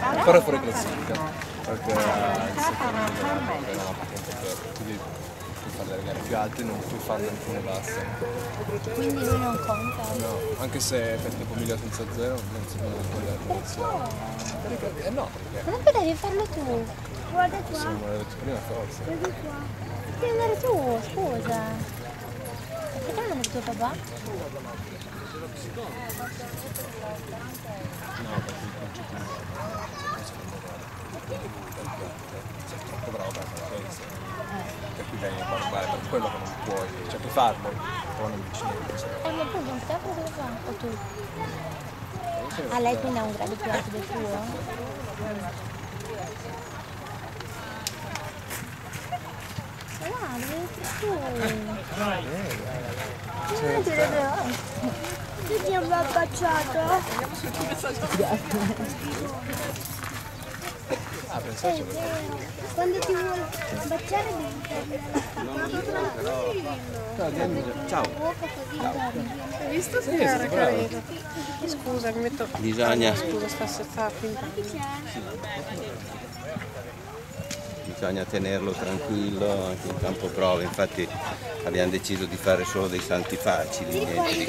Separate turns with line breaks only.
Ancora fuori classifica, perché il secondo era una patente per, quindi puoi fare le gare più alte, non puoi farle alcune basse.
Quindi lui non conta?
No, anche se fai tipo 1000 senza zero, non si può togliere la posizione. Eh no, perché?
Ma non devi farlo tu. Guarda qua.
Se non me l'hai detto prima forse.
Vedi qua. Devi andare tu, scusa. Perché non è tuo papà?
No, perché il concetto di sei troppo bravo per fare questo. Per cui vieni a parlare per quello che non puoi, cioè puoi farlo, però non dici niente.
Ma tu non stai cosa fa? O tu? Ah, lei quindi ha un grado più alto del tuo? Guarda, devi tu. Tu ti abbiamo baciato?
Ah, pensavo
Quando ti vuole baciare devi
ciao.
Hai visto che era carino? Scusa, mi metto...
Bisogna,
Scusa, sta
bisogna tenerlo tranquillo anche in campo prova, infatti abbiamo deciso di fare solo dei salti facili, niente di